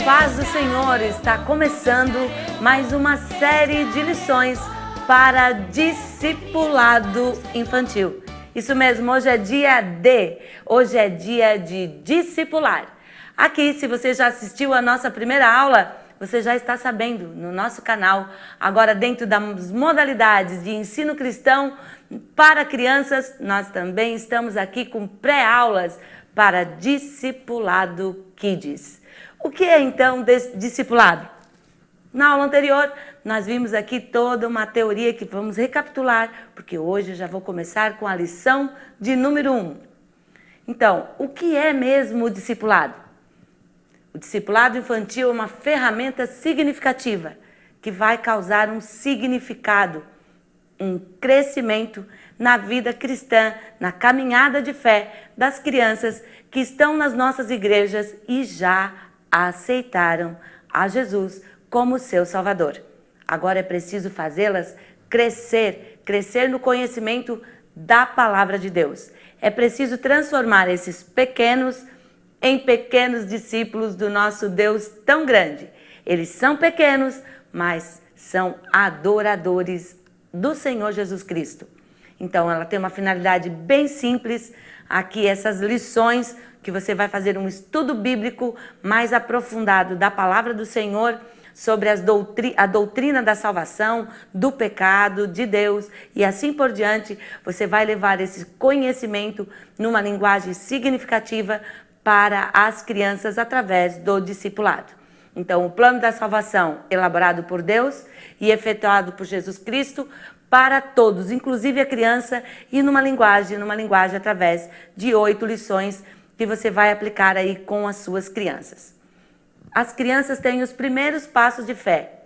paz do Senhor, está começando mais uma série de lições para discipulado infantil. Isso mesmo, hoje é dia D, hoje é dia de discipular. Aqui, se você já assistiu a nossa primeira aula, você já está sabendo no nosso canal, agora dentro das modalidades de ensino cristão para crianças, nós também estamos aqui com pré-aulas para discipulado Kids. O que é então discipulado? Na aula anterior, nós vimos aqui toda uma teoria que vamos recapitular, porque hoje eu já vou começar com a lição de número 1. Então, o que é mesmo o discipulado? O discipulado infantil é uma ferramenta significativa que vai causar um significado, um crescimento na vida cristã, na caminhada de fé das crianças que estão nas nossas igrejas e já aceitaram a Jesus como seu Salvador. Agora é preciso fazê-las crescer no conhecimento da palavra de Deus. É preciso transformar esses pequenos em pequenos discípulos do nosso Deus tão grande. Eles são pequenos, mas são adoradores do Senhor Jesus Cristo. Então, ela tem uma finalidade bem simples. Aqui, essas lições que você vai fazer um estudo bíblico mais aprofundado da palavra do Senhor sobre a doutrina da salvação, do pecado, de Deus e assim por diante. Você vai levar esse conhecimento numa linguagem significativa para as crianças através do discipulado. Então, o plano da salvação elaborado por Deus e efetuado por Jesus Cristo para todos, inclusive a criança, e numa linguagem através de 8 lições que você vai aplicar aí com as suas crianças. As crianças têm os primeiros passos de fé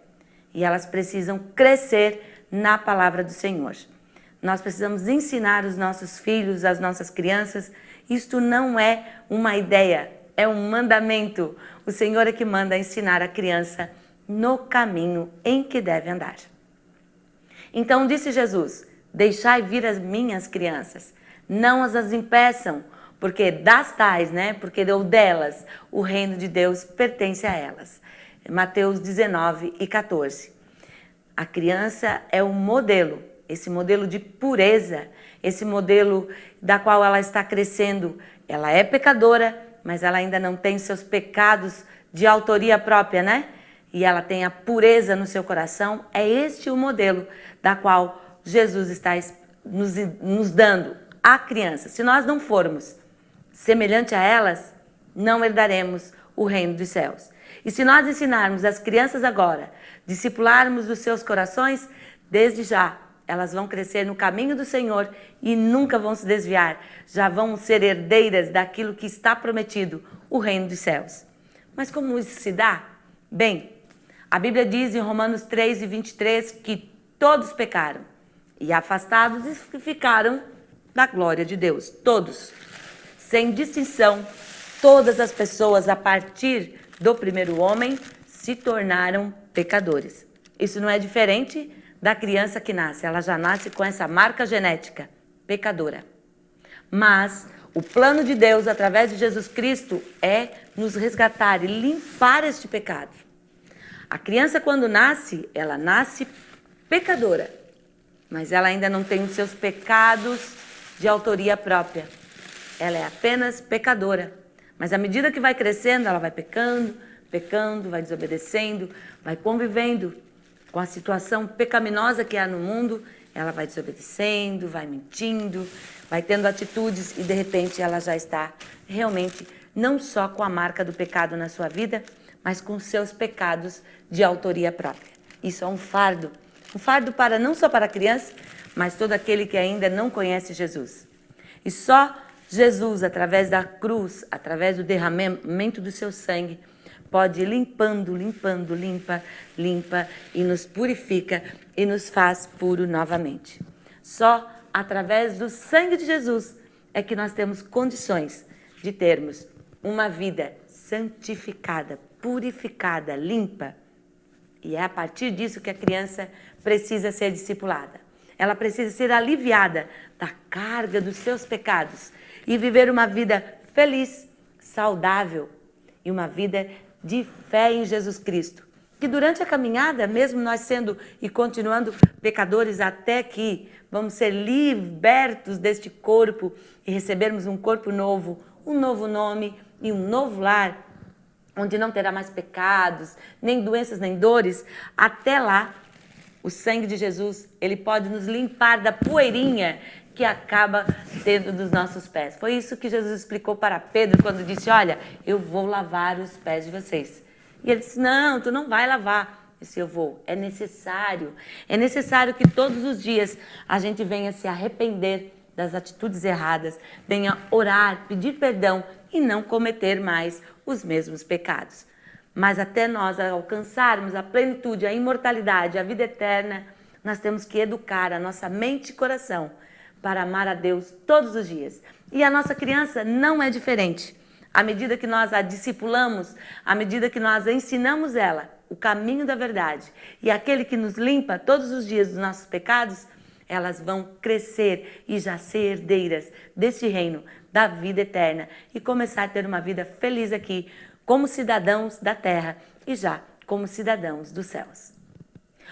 e elas precisam crescer na palavra do Senhor. Nós precisamos ensinar os nossos filhos, as nossas crianças. Isto não é uma ideia, é um mandamento. O Senhor é que manda ensinar a criança no caminho em que deve andar. Então disse Jesus: deixai vir as minhas crianças, não as impeçam, porque das tais, porque ou delas, o reino de Deus pertence a elas. Mateus 19:14. A criança é um modelo, esse modelo de pureza, esse modelo da qual ela está crescendo. Ela é pecadora, mas ela ainda não tem seus pecados de autoria própria, E ela tem a pureza no seu coração. É este o modelo da qual Jesus está nos dando a criança. Se nós não formos semelhante a elas, não herdaremos o reino dos céus. E se nós ensinarmos as crianças agora, discipularmos os seus corações, desde já, elas vão crescer no caminho do Senhor e nunca vão se desviar. Já vão ser herdeiras daquilo que está prometido, o reino dos céus. Mas como isso se dá? Bem, a Bíblia diz em Romanos 3:23 que todos pecaram e afastados ficaram da glória de Deus. Todos, sem distinção, todas as pessoas a partir do primeiro homem se tornaram pecadores. Isso não é diferente da criança que nasce. Ela já nasce com essa marca genética, pecadora. Mas o plano de Deus através de Jesus Cristo é nos resgatar e limpar este pecado. A criança, quando nasce, ela nasce pecadora, mas ela ainda não tem os seus pecados de autoria própria. Ela é apenas pecadora. Mas à medida que vai crescendo, ela vai pecando, vai desobedecendo, vai convivendo com a situação pecaminosa que há no mundo. Ela vai desobedecendo, vai mentindo, vai tendo atitudes e de repente ela já está realmente não só com a marca do pecado na sua vida, mas com seus pecados de autoria própria. Isso é um fardo para não só para a criança, mas todo aquele que ainda não conhece Jesus. E só Jesus, através da cruz, através do derramamento do seu sangue, pode ir limpando, limpa e nos purifica e nos faz puro novamente. Só através do sangue de Jesus é que nós temos condições de termos uma vida santificada, purificada, limpa. E é a partir disso que a criança precisa ser discipulada. Ela precisa ser aliviada da carga dos seus pecados e viver uma vida feliz, saudável e uma vida de fé em Jesus Cristo. Que durante a caminhada, mesmo nós sendo e continuando pecadores até que vamos ser libertos deste corpo e recebermos um corpo novo, um novo nome e um novo lar, onde não terá mais pecados, nem doenças, nem dores, até lá, o sangue de Jesus, ele pode nos limpar da poeirinha que acaba tendo dos nossos pés. Foi isso que Jesus explicou para Pedro quando disse, olha, eu vou lavar os pés de vocês. E ele disse, não, tu não vai lavar. Eu disse, eu vou. É necessário que todos os dias a gente venha se arrepender das atitudes erradas, venha orar, pedir perdão e não cometer mais os mesmos pecados. Mas até nós alcançarmos a plenitude, a imortalidade, a vida eterna, nós temos que educar a nossa mente e coração para amar a Deus todos os dias. E a nossa criança não é diferente. À medida que nós a discipulamos, à medida que nós ensinamos ela o caminho da verdade e aquele que nos limpa todos os dias dos nossos pecados, elas vão crescer e já ser herdeiras deste reino, da vida eterna e começar a ter uma vida feliz aqui, como cidadãos da terra e já como cidadãos dos céus.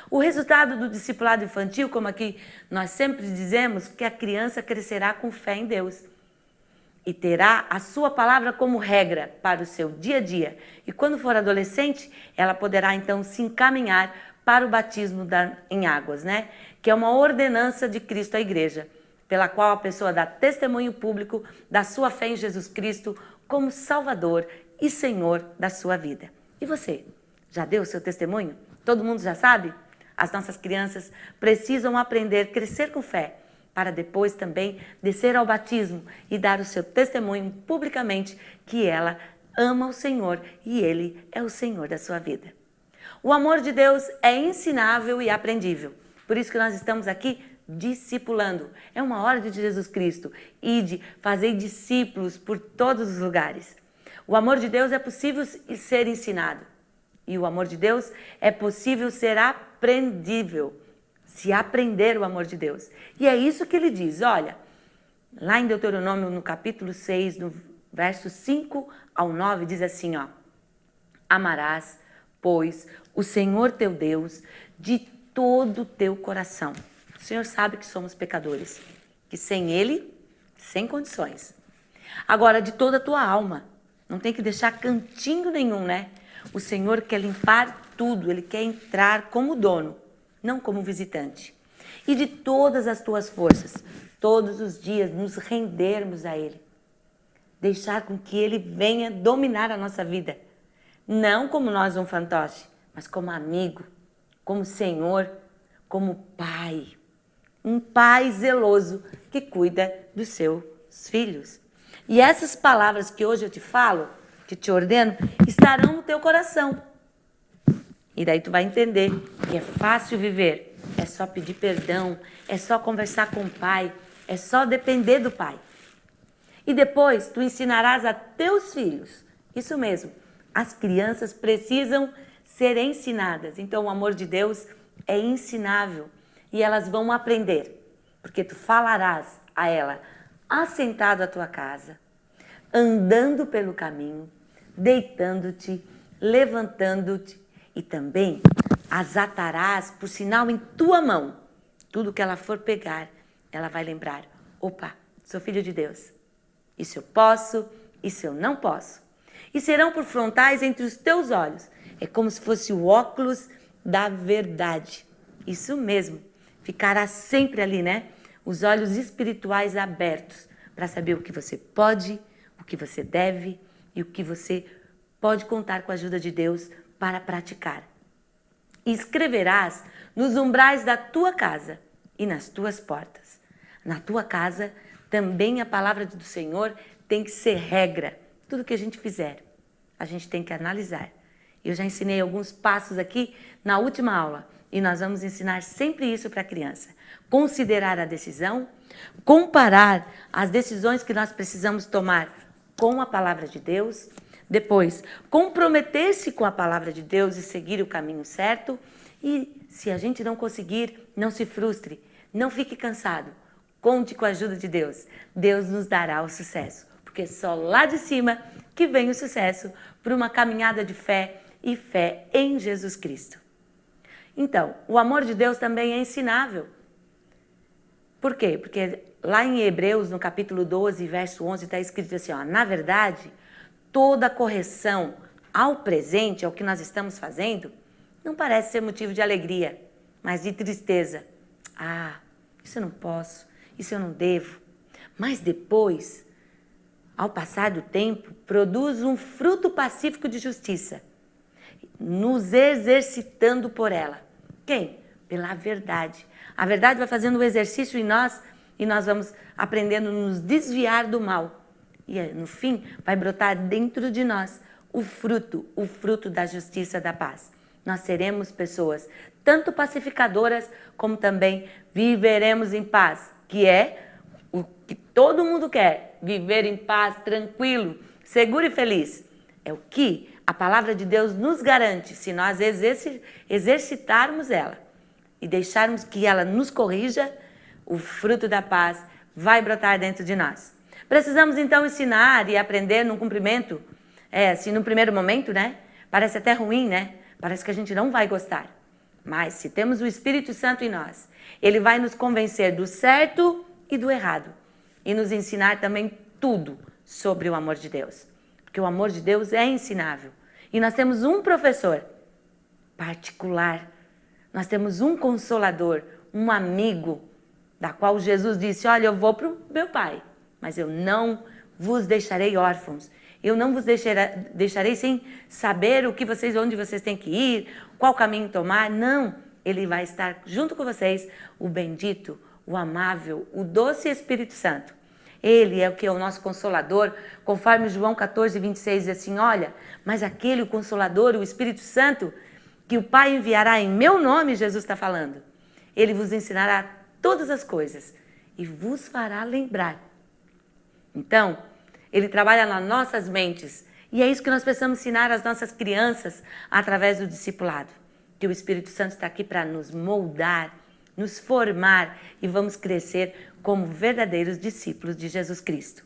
O resultado do discipulado infantil, como aqui nós sempre dizemos, que a criança crescerá com fé em Deus e terá a sua palavra como regra para o seu dia a dia. E quando for adolescente, ela poderá então se encaminhar para o batismo em águas, né? Que é uma ordenança de Cristo à igreja, pela qual a pessoa dá testemunho público da sua fé em Jesus Cristo como Salvador e Senhor da sua vida. E você, já deu o seu testemunho? Todo mundo já sabe? As nossas crianças precisam aprender a crescer com fé, para depois também descer ao batismo e dar o seu testemunho publicamente que ela ama o Senhor e Ele é o Senhor da sua vida. O amor de Deus é ensinável e aprendível. Por isso que nós estamos aqui discipulando. É uma ordem de Jesus Cristo. Ide, fazei discípulos por todos os lugares. O amor de Deus é possível ser ensinado. E o amor de Deus é possível ser aprendível. Se aprender o amor de Deus. E é isso que ele diz, olha, lá em Deuteronômio, no capítulo 6, no verso 5 ao 9, diz assim, ó, amarás, pois, o Senhor teu Deus de todo o teu coração. O Senhor sabe que somos pecadores, que sem Ele, sem condições. Agora, de toda a tua alma, não tem que deixar cantinho nenhum, né? O Senhor quer limpar tudo, Ele quer entrar como dono, não como visitante. E de todas as tuas forças, todos os dias nos rendermos a Ele. Deixar com que Ele venha dominar a nossa vida. Não como nós um fantoche, mas como amigo, como Senhor, como Pai. Um Pai zeloso que cuida dos seus filhos. E essas palavras que hoje eu te falo, que te ordeno, estarão no teu coração. E daí tu vai entender que é fácil viver, é só pedir perdão, é só conversar com o Pai, é só depender do Pai. E depois tu ensinarás a teus filhos, isso mesmo, as crianças precisam ser ensinadas. Então o amor de Deus é ensinável e elas vão aprender, porque tu falarás a ela assentado à tua casa, andando pelo caminho, deitando-te, levantando-te, e também as atarás por sinal em tua mão. Tudo que ela for pegar, ela vai lembrar, opa, sou filho de Deus. Isso eu posso, isso eu não posso. E serão por frontais entre os teus olhos. É como se fosse o óculos da verdade. Isso mesmo, ficará sempre ali, né? Os olhos espirituais abertos para saber o que você pode, o que você deve e o que você pode contar com a ajuda de Deus para praticar. E escreverás nos umbrais da tua casa e nas tuas portas. Na tua casa também a palavra do Senhor tem que ser regra. Tudo que a gente fizer, a gente tem que analisar. Eu já ensinei alguns passos aqui na última aula e nós vamos ensinar sempre isso para a criança. Considerar a decisão, comparar as decisões que nós precisamos tomar com a palavra de Deus. Depois, comprometer-se com a palavra de Deus e seguir o caminho certo. E se a gente não conseguir, não se frustre, não fique cansado. Conte com a ajuda de Deus. Deus nos dará o sucesso, porque só lá de cima que vem o sucesso por uma caminhada de fé e fé em Jesus Cristo. Então, o amor de Deus também é ensinável. Por quê? Porque lá em Hebreus, no capítulo 12, verso 11, está escrito assim, ó, na verdade, toda correção ao presente, ao que nós estamos fazendo, não parece ser motivo de alegria, mas de tristeza. Ah, isso eu não posso, isso eu não devo. Mas depois, ao passar do tempo, produz um fruto pacífico de justiça, nos exercitando por ela. Quem? Pela verdade. A verdade vai fazendo o exercício em nós e nós vamos aprendendo a nos desviar do mal. E no fim vai brotar dentro de nós o fruto da justiça, da paz. Nós seremos pessoas tanto pacificadoras como também viveremos em paz, que é o que todo mundo quer, viver em paz, tranquilo, seguro e feliz. É o que a palavra de Deus nos garante se nós exercitarmos ela e deixarmos que ela nos corrija, o fruto da paz vai brotar dentro de nós. Precisamos então ensinar e aprender no cumprimento, assim no primeiro momento, né? Parece até ruim, né? Parece que a gente não vai gostar. Mas se temos o Espírito Santo em nós, ele vai nos convencer do certo e do errado. E nos ensinar também tudo sobre o amor de Deus. Porque o amor de Deus é ensinável. E nós temos um professor particular. Nós temos um consolador, um amigo, da qual Jesus disse, olha, eu vou para o meu Pai, mas eu não vos deixarei órfãos. Eu não vos deixarei sem saber onde vocês têm que ir, qual caminho tomar. Não, ele vai estar junto com vocês, o bendito, o amável, o doce Espírito Santo. Ele é o que é o nosso Consolador, conforme João 14, 26 diz assim, olha, mas aquele, o Consolador, o Espírito Santo, que o Pai enviará em meu nome, Jesus está falando, ele vos ensinará todas as coisas e vos fará lembrar. Então, ele trabalha nas nossas mentes e é isso que nós precisamos ensinar às nossas crianças através do discipulado. Que o Espírito Santo está aqui para nos moldar, nos formar e vamos crescer como verdadeiros discípulos de Jesus Cristo.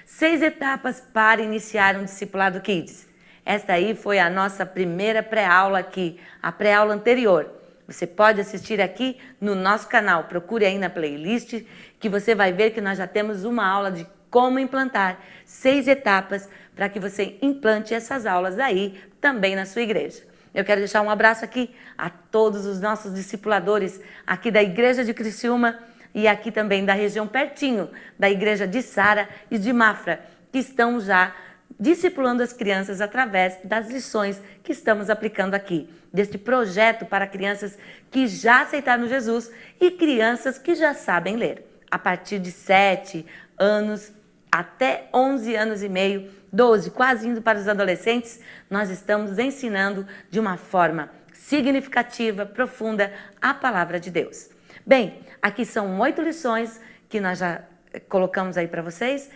6 etapas para iniciar um discipulado Kids. Esta aí foi a nossa primeira pré-aula aqui, a pré-aula anterior. Você pode assistir aqui no nosso canal, procure aí na playlist que você vai ver que nós já temos uma aula de como implantar 6 etapas para que você implante essas aulas aí também na sua igreja. Eu quero deixar um abraço aqui a todos os nossos discipuladores aqui da Igreja de Criciúma e aqui também da região pertinho da Igreja de Sara e de Mafra, que estão já discipulando as crianças através das lições que estamos aplicando aqui, deste projeto para crianças que já aceitaram Jesus e crianças que já sabem ler, a partir de 7 anos até 11 anos e meio, 12, quase indo para os adolescentes, nós estamos ensinando de uma forma significativa, profunda, a palavra de Deus. Bem, aqui são 8 lições que nós já colocamos aí para vocês,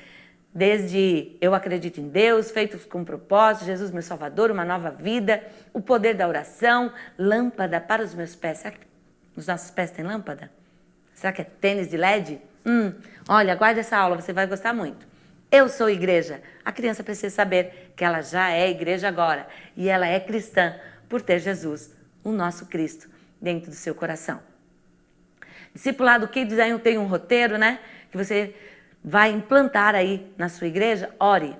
desde eu acredito em Deus, feitos com propósito, Jesus meu Salvador, uma nova vida, o poder da oração, lâmpada para os meus pés. Será que os nossos pés têm lâmpada? Será que é tênis de LED? Olha, aguarde essa aula, você vai gostar muito. Eu sou igreja. A criança precisa saber que ela já é igreja agora e ela é cristã por ter Jesus, o nosso Cristo, dentro do seu coração. Discipulado Kids aí tem um roteiro, né? Que você vai implantar aí na sua igreja. Ore,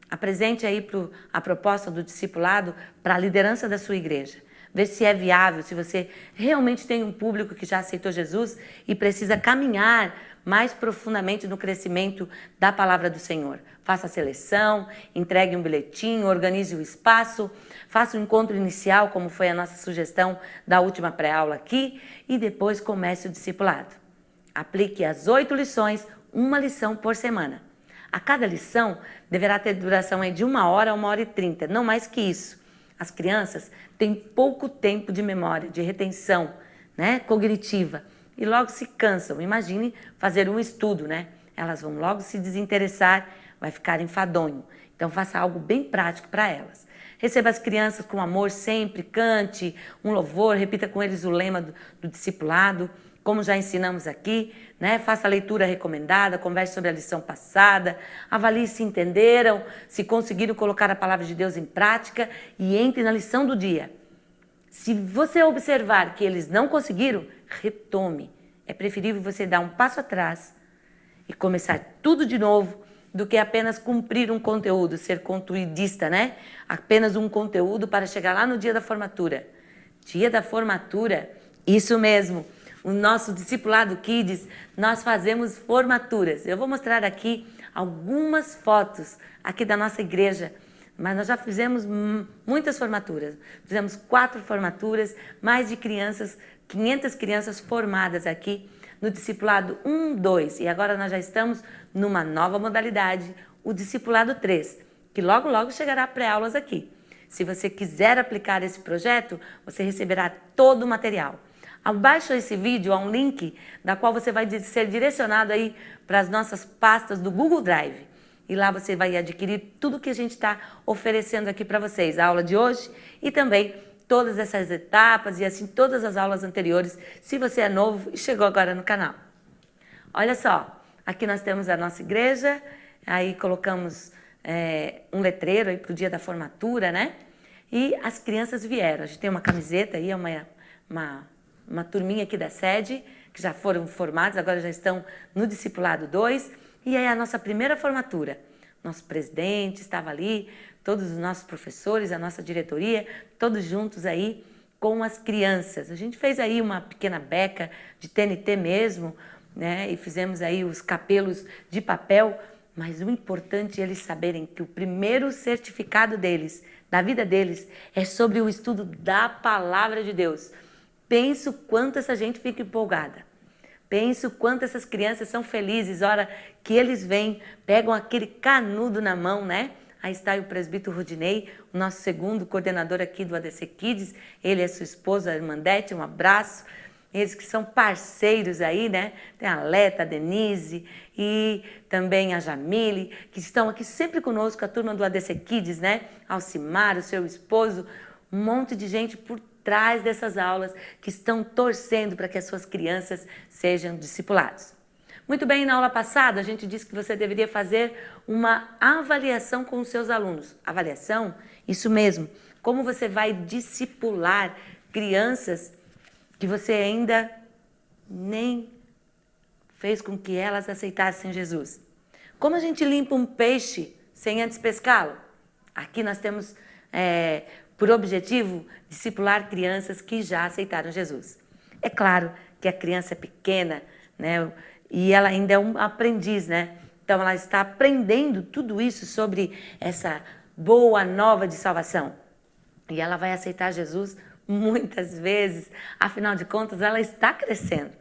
apresente aí a proposta do discipulado para a liderança da sua igreja. Ver se é viável, se você realmente tem um público que já aceitou Jesus e precisa caminhar mais profundamente no crescimento da palavra do Senhor. Faça a seleção, entregue um bilhetinho, organize o espaço, faça o encontro inicial, como foi a nossa sugestão da última pré-aula aqui, e depois comece o discipulado. Aplique as 8 lições, uma lição por semana. A cada lição deverá ter duração de 1 hora a 1h30, não mais que isso. As crianças têm pouco tempo de memória, de retenção, né, cognitiva, e logo se cansam. Imagine fazer um estudo, né? Elas vão logo se desinteressar, vai ficar enfadonho. Então faça algo bem prático para elas. Receba as crianças com amor sempre, cante um louvor, repita com eles o lema do discipulado. como já ensinamos aqui, né? Faça a leitura recomendada, converse sobre a lição passada, avalie se entenderam, se conseguiram colocar a palavra de Deus em prática e entre na lição do dia. Se você observar que eles não conseguiram, retome. É preferível você dar um passo atrás e começar tudo de novo do que apenas cumprir um conteúdo, ser conteudista, né? Apenas um conteúdo para chegar lá no dia da formatura. Dia da formatura, isso mesmo. O nosso Discipulado Kids, nós fazemos formaturas. Eu vou mostrar aqui algumas fotos aqui da nossa igreja, mas nós já fizemos muitas formaturas. Fizemos 4 formaturas, mais de 500 crianças formadas aqui no Discipulado 1, 2. E agora nós já estamos numa nova modalidade, o Discipulado 3, que logo, logo chegará pré-aulas aqui. Se você quiser aplicar esse projeto, você receberá todo o material. Abaixo desse vídeo há um link da qual você vai ser direcionado aí para as nossas pastas do Google Drive. E lá você vai adquirir tudo que a gente está oferecendo aqui para vocês. A aula de hoje e também todas essas etapas e assim todas as aulas anteriores, se você é novo e chegou agora no canal. Olha só, aqui nós temos a nossa igreja, aí colocamos um letreiro aí para o dia da formatura, né? E as crianças vieram. A gente tem uma camiseta aí, uma turminha aqui da sede, que já foram formados, agora já estão no Discipulado 2. E aí a nossa primeira formatura. Nosso presidente estava ali, todos os nossos professores, a nossa diretoria, todos juntos aí com as crianças. A gente fez aí uma pequena beca de TNT mesmo, né? E fizemos aí os capelos de papel, mas o importante é eles saberem que o primeiro certificado deles, da vida deles, é sobre o estudo da Palavra de Deus. Penso quanto essa gente fica empolgada. Penso quanto essas crianças são felizes, hora que eles vêm, pegam aquele canudo na mão, né? Aí está o presbítero Rudinei, o nosso segundo coordenador aqui do ADC Kids. Ele e sua esposa, a Armandete, um abraço. Eles que são parceiros aí, né? Tem a Leta, a Denise e também a Jamile, que estão aqui sempre conosco, a turma do ADC Kids, né? Alcimar, o seu esposo, um monte de gente por trás dessas aulas que estão torcendo para que as suas crianças sejam discipulados. Muito bem, na aula passada a gente disse que você deveria fazer uma avaliação com os seus alunos. Avaliação? Isso mesmo. Como você vai discipular crianças que você ainda nem fez com que elas aceitassem Jesus. Como a gente limpa um peixe sem antes pescá-lo? Aqui nós temos por objetivo discipular crianças que já aceitaram Jesus. É claro que a criança é pequena, né? E ela ainda é um aprendiz, né? Então ela está aprendendo tudo isso sobre essa boa nova de salvação. E ela vai aceitar Jesus muitas vezes, afinal de contas ela está crescendo.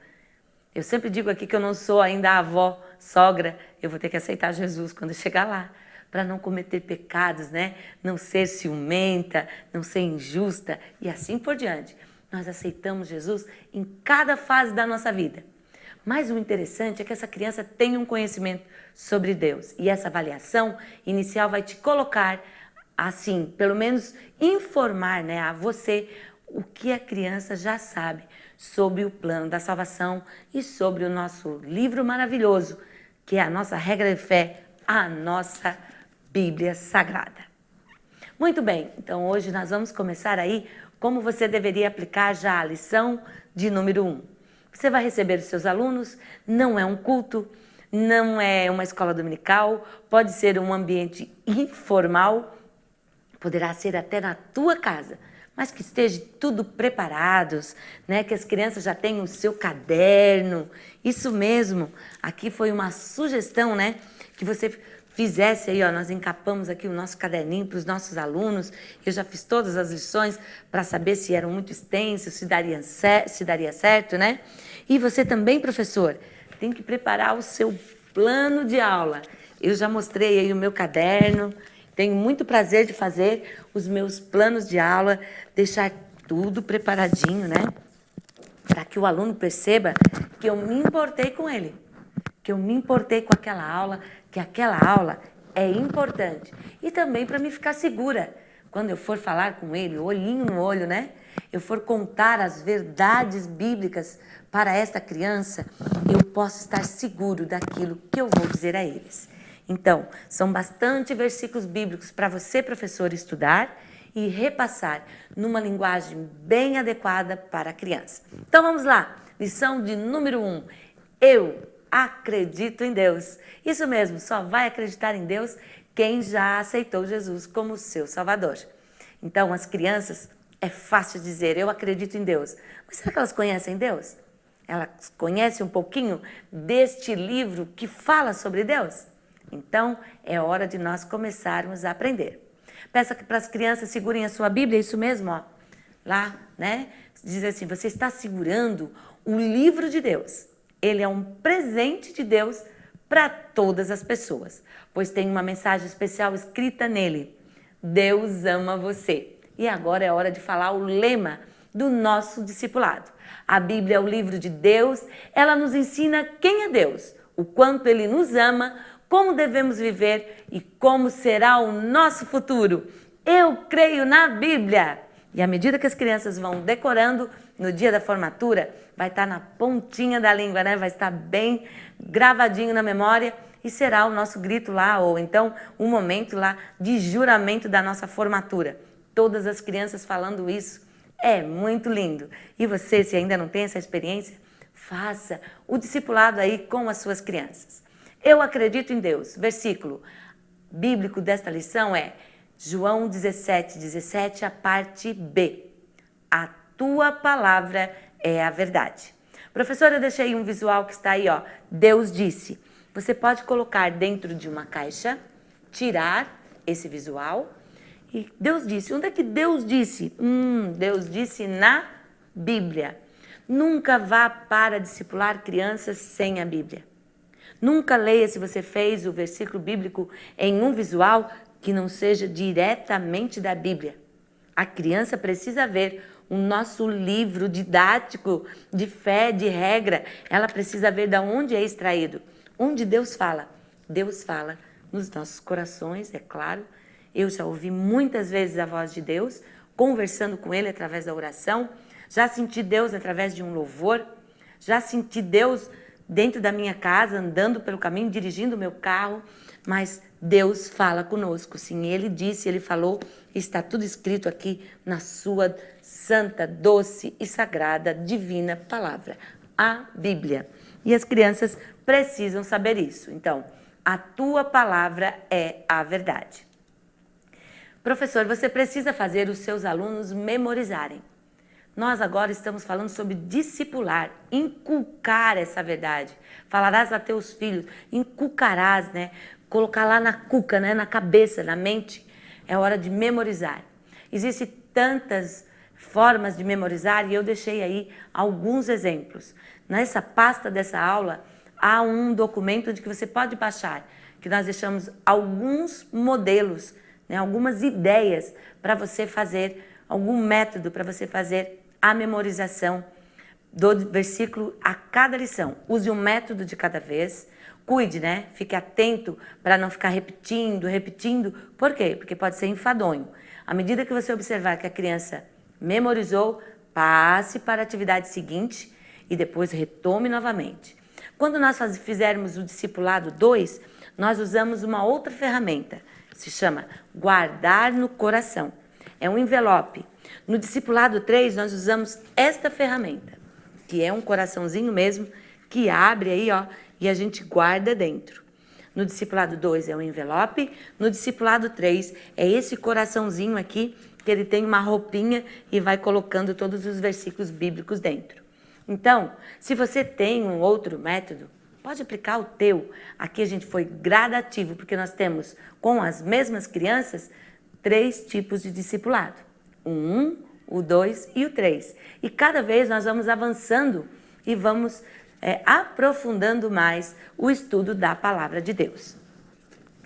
Eu sempre digo aqui que eu não sou ainda a avó, sogra, eu vou ter que aceitar Jesus quando chegar lá, para não cometer pecados, né? Não ser ciumenta, não ser injusta e assim por diante. Nós aceitamos Jesus em cada fase da nossa vida. Mas o interessante é que essa criança tem um conhecimento sobre Deus. E essa avaliação inicial vai te colocar, assim, pelo menos informar, né, a você o que a criança já sabe sobre o plano da salvação e sobre o nosso livro maravilhoso, que é a nossa regra de fé, a nossa Bíblia Sagrada. Muito bem, então hoje nós vamos começar aí como você deveria aplicar já a lição de número 1. Você vai receber os seus alunos, não é um culto, não é uma escola dominical, pode ser um ambiente informal, poderá ser até na tua casa, mas que esteja tudo preparados, né? Que as crianças já tenham o seu caderno. Isso mesmo, aqui foi uma sugestão, né? Que você fizesse aí, ó, nós encapamos aqui o nosso caderninho para os nossos alunos. Eu já fiz todas as lições para saber se eram muito extensos, se daria certo, né? E você também, professor, tem que preparar o seu plano de aula. Eu já mostrei aí o meu caderno, tenho muito prazer de fazer os meus planos de aula, deixar tudo preparadinho, né? Para que o aluno perceba que eu me importei com ele, que eu me importei com aquela aula, que aquela aula é importante. E também para me ficar segura, quando eu for falar com ele, olhinho no olho, né? Eu for contar as verdades bíblicas para esta criança, eu posso estar seguro daquilo que eu vou dizer a eles. Então, são bastante versículos bíblicos para você, professor, estudar e repassar numa linguagem bem adequada para a criança. Então vamos lá, lição de número 1. Eu acredito em Deus. Isso mesmo, só vai acreditar em Deus quem já aceitou Jesus como seu Salvador. Então, as crianças, é fácil dizer, eu acredito em Deus. Mas será que elas conhecem Deus? Elas conhecem um pouquinho deste livro que fala sobre Deus? Então, é hora de nós começarmos a aprender. Peça para as crianças segurem a sua Bíblia, isso mesmo, ó. Lá, né? Diz assim, você está segurando o livro de Deus. Ele é um presente de Deus para todas as pessoas, pois tem uma mensagem especial escrita nele. Deus ama você. E agora é hora de falar o lema do nosso discipulado. A Bíblia é o livro de Deus, ela nos ensina quem é Deus, o quanto Ele nos ama, como devemos viver e como será o nosso futuro. Eu creio na Bíblia. E à medida que as crianças vão decorando, no dia da formatura, vai estar na pontinha da língua, né? Vai estar bem gravadinho na memória e será o nosso grito lá, ou então o momento lá de juramento da nossa formatura. Todas as crianças falando isso. É muito lindo. E você, se ainda não tem essa experiência, faça o discipulado aí com as suas crianças. Eu acredito em Deus. Versículo bíblico desta lição é João 17:17, a parte B. A tua palavra é a verdade. Professora, eu deixei um visual que está aí, ó. Deus disse. Você pode colocar dentro de uma caixa, tirar esse visual. E Deus disse. Onde é que Deus disse? Deus disse na Bíblia. Nunca vá para discipular crianças sem a Bíblia. Nunca leia, se você fez o versículo bíblico em um visual que não seja diretamente da Bíblia. A criança precisa ver o nosso livro didático de fé, de regra. Ela precisa ver de onde é extraído. Onde Deus fala. Deus fala nos nossos corações, é claro. Eu já ouvi muitas vezes a voz de Deus, conversando com Ele através da oração. Já senti Deus através de um louvor. Já senti Deus dentro da minha casa, andando pelo caminho, dirigindo o meu carro, mas Deus fala conosco, sim, Ele disse, Ele falou, está tudo escrito aqui na sua santa, doce e sagrada, divina palavra, a Bíblia. E as crianças precisam saber isso. Então, a tua palavra é a verdade. Professor, você precisa fazer os seus alunos memorizarem. Nós agora estamos falando sobre discipular, inculcar essa verdade. Falarás a teus filhos, inculcarás, né? Colocar lá na cuca, né? Na cabeça, na mente. É hora de memorizar. Existem tantas formas de memorizar e eu deixei aí alguns exemplos. Nessa pasta dessa aula, há um documento de que você pode baixar, que nós deixamos alguns modelos, né? Algumas ideias para você fazer, algum método para você fazer a memorização do versículo a cada lição. Use um método de cada vez. Cuide, né? Fique atento para não ficar repetindo. Por quê? Porque pode ser enfadonho. À medida que você observar que a criança memorizou, passe para a atividade seguinte e depois retome novamente. Quando nós fizermos o discipulado 2, nós usamos uma outra ferramenta. Se chama guardar no coração. É um envelope. No discipulado 3, nós usamos esta ferramenta, que é um coraçãozinho mesmo, que abre aí, ó, e a gente guarda dentro. No discipulado 2 é um envelope, no discipulado 3 é esse coraçãozinho aqui, que ele tem uma roupinha e vai colocando todos os versículos bíblicos dentro. Então, se você tem um outro método, pode aplicar o teu. Aqui a gente foi gradativo, porque nós temos, com as mesmas crianças, 3 tipos de discipulado. O 1, o 2 e o 3. E cada vez nós vamos avançando e vamos aprofundando mais o estudo da palavra de Deus.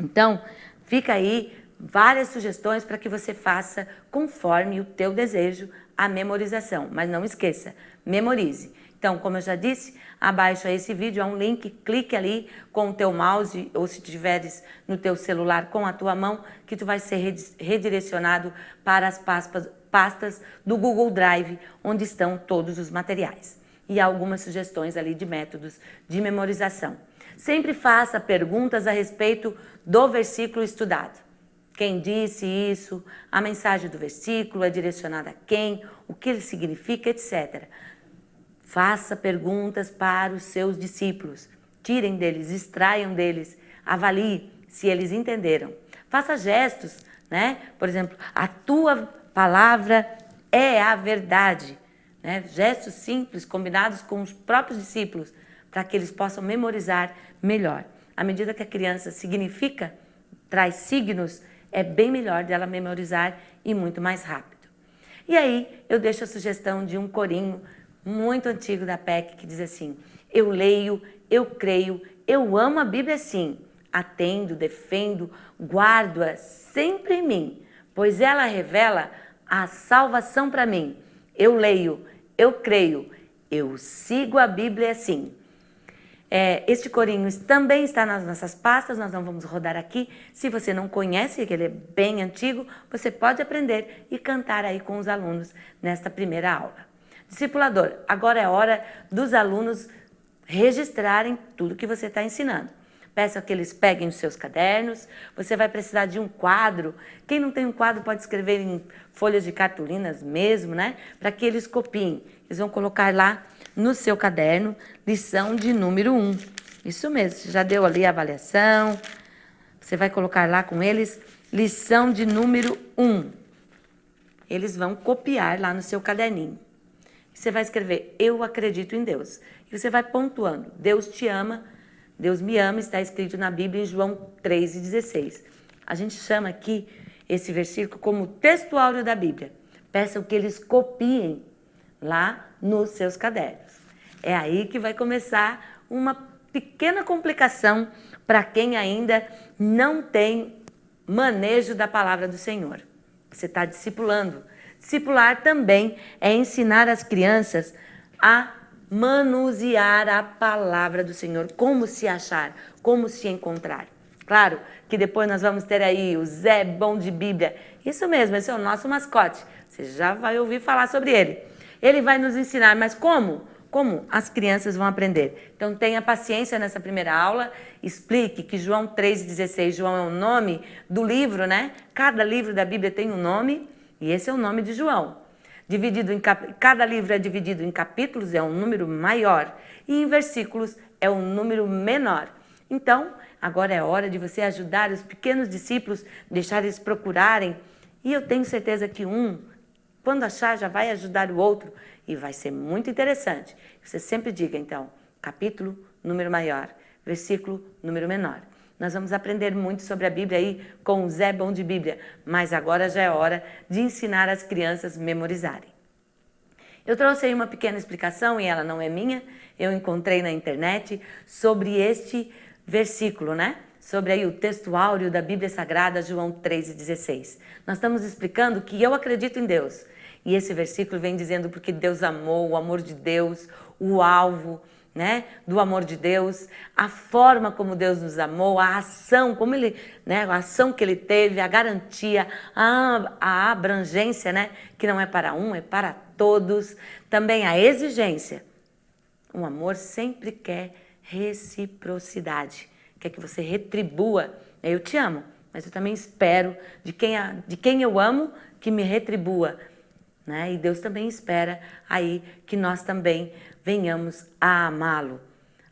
Então, fica aí várias sugestões para que você faça conforme o teu desejo a memorização. Mas não esqueça, memorize. Então, como eu já disse, abaixo a esse vídeo há um link, clique ali com o teu mouse ou se tiveres no teu celular com a tua mão, que tu vai ser redirecionado para as pastas do Google Drive, onde estão todos os materiais. E há algumas sugestões ali de métodos de memorização. Sempre faça perguntas a respeito do versículo estudado. Quem disse isso? A mensagem do versículo é direcionada a quem? O que ele significa, etc. Faça perguntas para os seus discípulos. Tirem deles, extraiam deles, avalie se eles entenderam. Faça gestos, né? Por exemplo, a tua palavra é a verdade. Né? Gestos simples, combinados com os próprios discípulos, para que eles possam memorizar melhor. À medida que a criança significa, traz signos, é bem melhor dela memorizar e muito mais rápido. E aí eu deixo a sugestão de um corinho muito antigo da PEC que diz assim: eu leio, eu creio, eu amo a Bíblia sim, atendo, defendo, guardo-a sempre em mim, pois ela revela a salvação para mim. Eu leio, eu creio, eu sigo a Bíblia sim. Este corinho também está nas nossas pastas, nós não vamos rodar aqui. Se você não conhece, que ele é bem antigo, você pode aprender e cantar aí com os alunos nesta primeira aula. Discipulador, agora é hora dos alunos registrarem tudo que você está ensinando. Peço que eles peguem os seus cadernos, você vai precisar de um quadro. Quem não tem um quadro pode escrever em folhas de cartolinas mesmo, né? Para que eles copiem. Eles vão colocar lá no seu caderno, lição de número 1. Isso mesmo, você já deu ali a avaliação. Você vai colocar lá com eles, lição de número 1. Eles vão copiar lá no seu caderninho. Você vai escrever, eu acredito em Deus. E você vai pontuando, Deus te ama, Deus me ama, está escrito na Bíblia em João 3,16. A gente chama aqui esse versículo como texto áureo da Bíblia. Peçam que eles copiem lá nos seus cadernos. É aí que vai começar uma pequena complicação para quem ainda não tem manejo da palavra do Senhor. Você está discipulando. Discipular também é ensinar as crianças a manusear a palavra do Senhor, como se achar, como se encontrar. Claro que depois nós vamos ter aí o Zé Bom de Bíblia. Isso mesmo, esse é o nosso mascote. Você já vai ouvir falar sobre ele. Ele vai nos ensinar, mas como? Como as crianças vão aprender? Então tenha paciência nessa primeira aula, explique que João 3,16, João é o nome do livro, né? Cada livro da Bíblia tem um nome e esse é o nome de João. Cada livro é dividido em capítulos, é um número maior, e em versículos é um número menor. Então, agora é hora de você ajudar os pequenos discípulos, deixar eles procurarem, e eu tenho certeza que quando achar, já vai ajudar o outro, e vai ser muito interessante. Você sempre diga, então, capítulo, número maior, versículo, número menor. Nós vamos aprender muito sobre a Bíblia aí com o Zé Bom de Bíblia, mas agora já é hora de ensinar as crianças a memorizarem. Eu trouxe aí uma pequena explicação, e ela não é minha, eu encontrei na internet, sobre este versículo, né? Sobre aí o texto áureo da Bíblia Sagrada, João 3,16. Nós estamos explicando que eu acredito em Deus. E esse versículo vem dizendo porque Deus amou, o amor de Deus, o alvo, né, do amor de Deus, a forma como Deus nos amou, a ação, como ele, né, a ação que ele teve, a garantia, a abrangência, né, que não é para um, é para todos. Também a exigência. O amor sempre quer reciprocidade, quer que você retribua. Eu te amo, mas eu também espero de quem eu amo que me retribua. Né? E Deus também espera aí que nós também venhamos a amá-lo.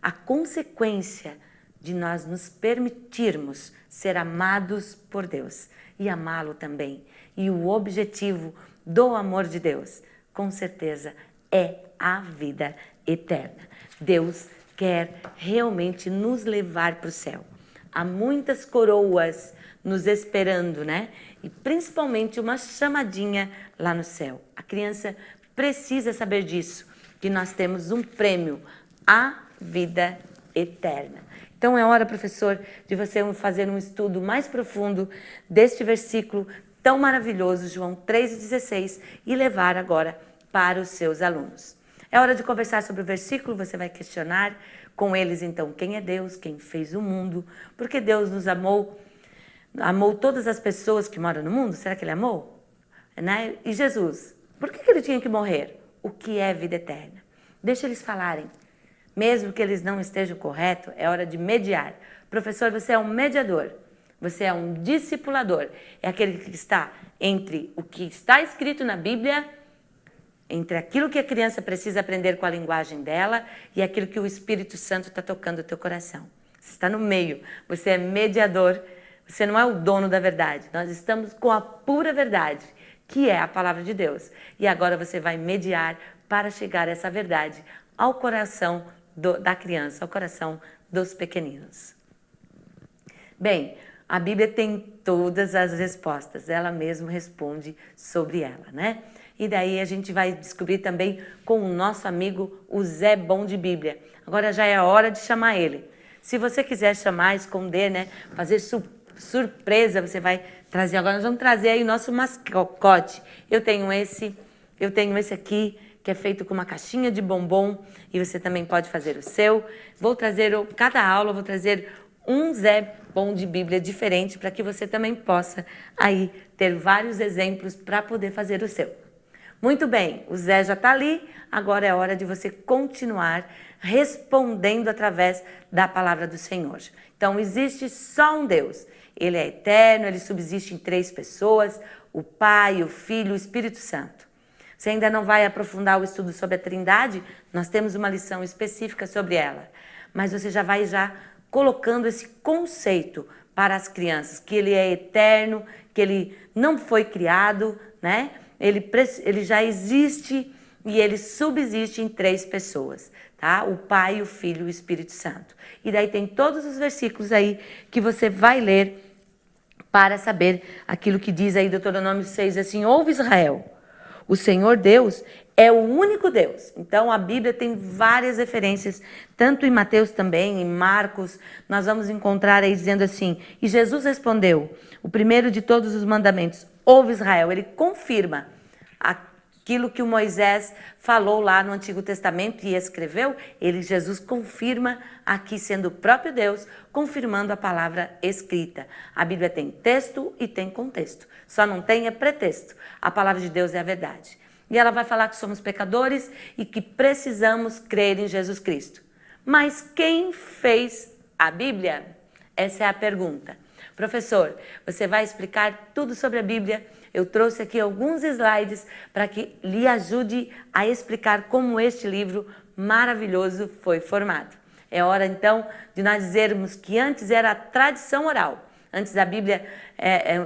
A consequência de nós nos permitirmos ser amados por Deus e amá-lo também. E o objetivo do amor de Deus, com certeza, é a vida eterna. Deus quer realmente nos levar para o céu. Há muitas coroas nos esperando, né? E principalmente uma chamadinha lá no céu. A criança precisa saber disso, que nós temos um prêmio, a vida eterna. Então é hora, professor, de você fazer um estudo mais profundo deste versículo tão maravilhoso, João 3,16, e levar agora para os seus alunos. É hora de conversar sobre o versículo, você vai questionar com eles então quem é Deus, quem fez o mundo, porque Deus nos amou, amou todas as pessoas que moram no mundo, será que Ele amou? Né? E Jesus, por que Ele tinha que morrer? O que é vida eterna? Deixa eles falarem. Mesmo que eles não estejam corretos, é hora de mediar. Professor, você é um mediador. Você é um discipulador. É aquele que está entre o que está escrito na Bíblia, entre aquilo que a criança precisa aprender com a linguagem dela e aquilo que o Espírito Santo está tocando o teu coração. Você está no meio. Você é mediador. Você não é o dono da verdade. Nós estamos com a pura verdade, que é a palavra de Deus. E agora você vai mediar para chegar essa verdade ao coração da criança, ao coração dos pequeninos. Bem, a Bíblia tem todas as respostas, ela mesma responde sobre ela, né? E daí a gente vai descobrir também com o nosso amigo, o Zé Bom de Bíblia. Agora já é a hora de chamar ele. Se você quiser chamar, esconder, né? Fazer surpresa, você vai trazer. Agora nós vamos trazer aí o nosso mascote. Eu tenho esse aqui, que é feito com uma caixinha de bombom, e você também pode fazer o seu. Vou trazer, cada aula, vou trazer um Zé Bom de Bíblia diferente, para que você também possa aí ter vários exemplos para poder fazer o seu. Muito bem, o Zé já está ali, agora é hora de você continuar respondendo através da palavra do Senhor. Então, existe só um Deus. Ele é eterno, ele subsiste em 3 pessoas, o Pai, o Filho e o Espírito Santo. Você ainda não vai aprofundar o estudo sobre a Trindade, nós temos uma lição específica sobre ela. Mas você já vai colocando esse conceito para as crianças, que ele é eterno, que ele não foi criado, né? Ele já existe e ele subsiste em 3 pessoas, tá? O Pai, o Filho e o Espírito Santo. E daí tem todos os versículos aí que você vai ler para saber aquilo que diz aí Deuteronômio 6, assim: ouve Israel, o Senhor Deus é o único Deus. Então a Bíblia tem várias referências, tanto em Mateus também, em Marcos, nós vamos encontrar aí dizendo assim: e Jesus respondeu, o primeiro de todos os mandamentos, ouve Israel. Ele confirma aquilo que o Moisés falou lá no Antigo Testamento e escreveu. Jesus confirma aqui, sendo o próprio Deus, confirmando a palavra escrita. A Bíblia tem texto e tem contexto, só não tem pretexto. A palavra de Deus é a verdade. E ela vai falar que somos pecadores e que precisamos crer em Jesus Cristo. Mas quem fez a Bíblia? Essa é a pergunta. Professor, você vai explicar tudo sobre a Bíblia? Eu trouxe aqui alguns slides para que lhe ajude a explicar como este livro maravilhoso foi formado. É hora então de nós dizermos que antes era a tradição oral. Antes a Bíblia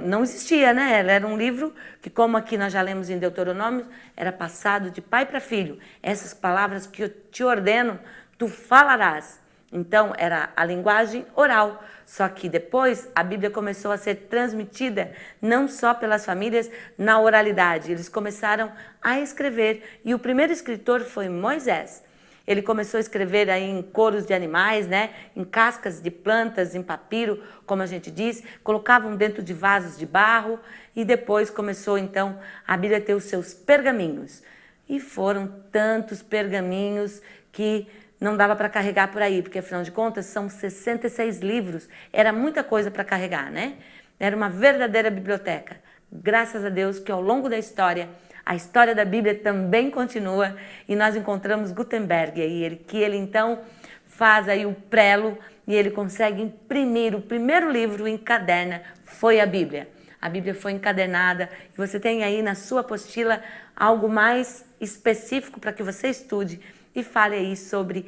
não existia, né? Ela era um livro que, como aqui nós já lemos em Deuteronômio, era passado de pai para filho. Essas palavras que eu te ordeno, tu falarás. Então, era a linguagem oral. Só que depois a Bíblia começou a ser transmitida não só pelas famílias na oralidade. Eles começaram a escrever. E o primeiro escritor foi Moisés. Ele começou a escrever aí em couros de animais, né? Em cascas de plantas, em papiro, como a gente diz. Colocavam dentro de vasos de barro. E depois começou então a Bíblia a ter os seus pergaminhos. E foram tantos pergaminhos que não dava para carregar por aí, porque afinal de contas são 66 livros, era muita coisa para carregar, né? Era uma verdadeira biblioteca. Graças a Deus que ao longo da história, a história da Bíblia também continua e nós encontramos Gutenberg aí, que ele então faz aí o prelo e ele consegue imprimir o primeiro livro, encaderna, foi a Bíblia. A Bíblia foi encadernada e você tem aí na sua apostila algo mais específico para que você estude e fale aí sobre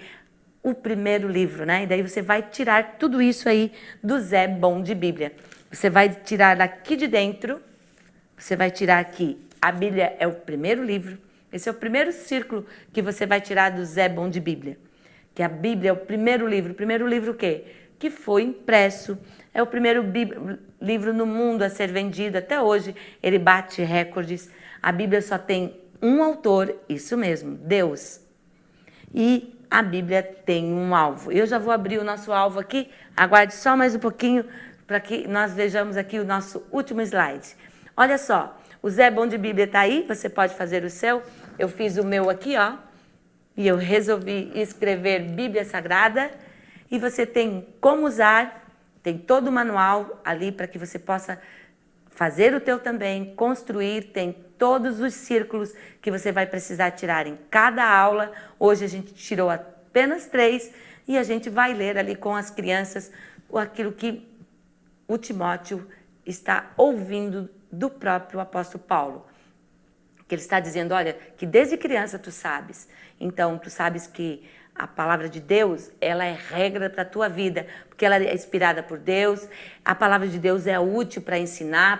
o primeiro livro, né? E daí você vai tirar tudo isso aí do Zé Bom de Bíblia. Você vai tirar daqui de dentro, você vai tirar aqui, a Bíblia é o primeiro livro. Esse é o primeiro círculo que você vai tirar do Zé Bom de Bíblia. Que a Bíblia é o primeiro livro. O primeiro livro o quê? Que foi impresso. É o primeiro livro no mundo a ser vendido. Até hoje ele bate recordes. A Bíblia só tem um autor, isso mesmo, Deus. E a Bíblia tem um alvo. Eu já vou abrir o nosso alvo aqui. Aguarde só mais um pouquinho para que nós vejamos aqui o nosso último slide. Olha só, o Zé Bom de Bíblia está aí. Você pode fazer o seu. Eu fiz o meu aqui, ó. e eu resolvi escrever Bíblia Sagrada, e você tem como usar, tem todo o manual ali para que você possa fazer o teu também, construir, tem todos os círculos que você vai precisar tirar em cada aula. Hoje a gente tirou apenas 3 e a gente vai ler ali com as crianças aquilo que o Timóteo está ouvindo do próprio apóstolo Paulo. Que ele está dizendo, olha, que desde criança tu sabes. Então, tu sabes que a palavra de Deus, ela é regra para a tua vida, porque ela é inspirada por Deus. A palavra de Deus é útil para ensinar,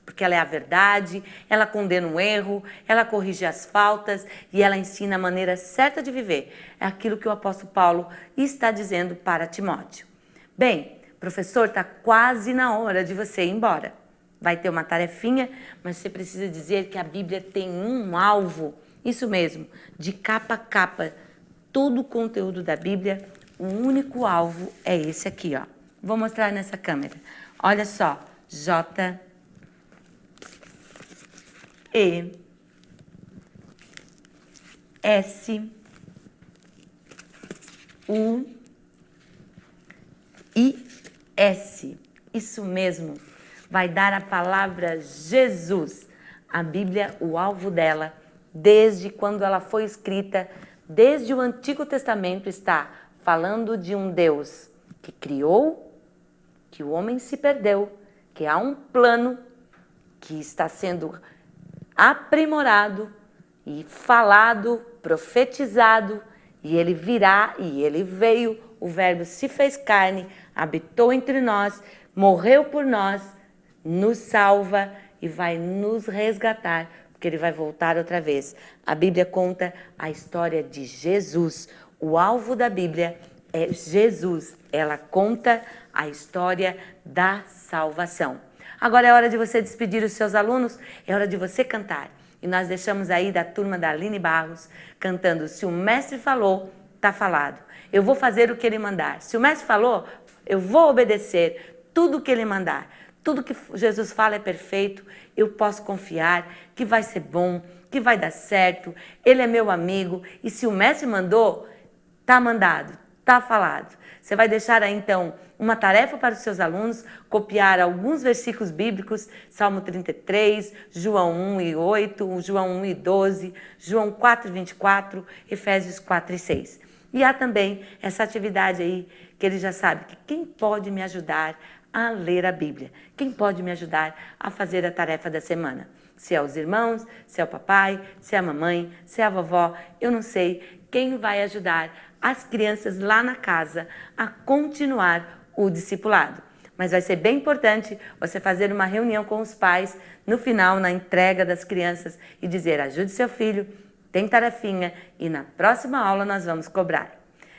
porque ela é a verdade, ela condena o erro, ela corrige as faltas e ela ensina a maneira certa de viver. É aquilo que o apóstolo Paulo está dizendo para Timóteo. Bem, professor, está quase na hora de você ir embora. Vai ter uma tarefinha, mas você precisa dizer que a Bíblia tem um alvo, isso mesmo, de capa a capa, todo o conteúdo da Bíblia, o único alvo é esse aqui, ó. Vou mostrar nessa câmera. Olha só, J, E, S, U, I, S. Isso mesmo. Vai dar a palavra Jesus. A Bíblia, o alvo dela, desde quando ela foi escrita, desde o Antigo Testamento, está falando de um Deus que criou, que o homem se perdeu, que há um plano que está sendo aprimorado e falado, profetizado, e ele virá, e ele veio, o Verbo se fez carne, habitou entre nós, morreu por nós, nos salva e vai nos resgatar, porque ele vai voltar outra vez. A Bíblia conta a história de Jesus. O alvo da Bíblia é Jesus. Ela conta a história da salvação. Agora é hora de você despedir os seus alunos, é hora de você cantar. E nós deixamos aí da turma da Aline Barros cantando Se o Mestre falou, tá falado. Eu vou fazer o que ele mandar. Se o Mestre falou, eu vou obedecer tudo o que ele mandar. Tudo que Jesus fala é perfeito, eu posso confiar que vai ser bom, que vai dar certo, ele é meu amigo e se o mestre mandou, tá mandado, tá falado. Você vai deixar aí então uma tarefa para os seus alunos, copiar alguns versículos bíblicos, Salmo 33, João 1 e 8, João 1 e 12, João 4 e 24, Efésios 4 e 6. E há também essa atividade aí que ele já sabe que quem pode me ajudar a ler a Bíblia. Quem pode me ajudar a fazer a tarefa da semana? Se é os irmãos, se é o papai, se é a mamãe, se é a vovó, eu não sei quem vai ajudar as crianças lá na casa a continuar o discipulado. Mas vai ser bem importante você fazer uma reunião com os pais no final, na entrega das crianças e dizer, ajude seu filho, tem tarefinha e na próxima aula nós vamos cobrar.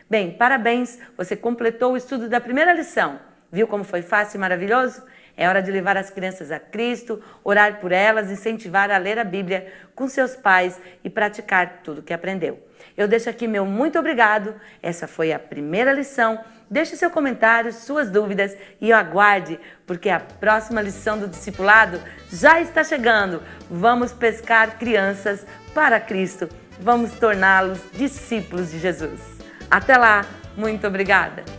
Bem, parabéns, você completou o estudo da primeira lição. Viu como foi fácil e maravilhoso? É hora de levar as crianças a Cristo, orar por elas, incentivar a ler a Bíblia com seus pais e praticar tudo o que aprendeu. Eu deixo aqui meu muito obrigado. Essa foi a primeira lição. Deixe seu comentário, suas dúvidas e aguarde, porque a próxima lição do discipulado já está chegando. Vamos pescar crianças para Cristo. Vamos torná-los discípulos de Jesus. Até lá, muito obrigada!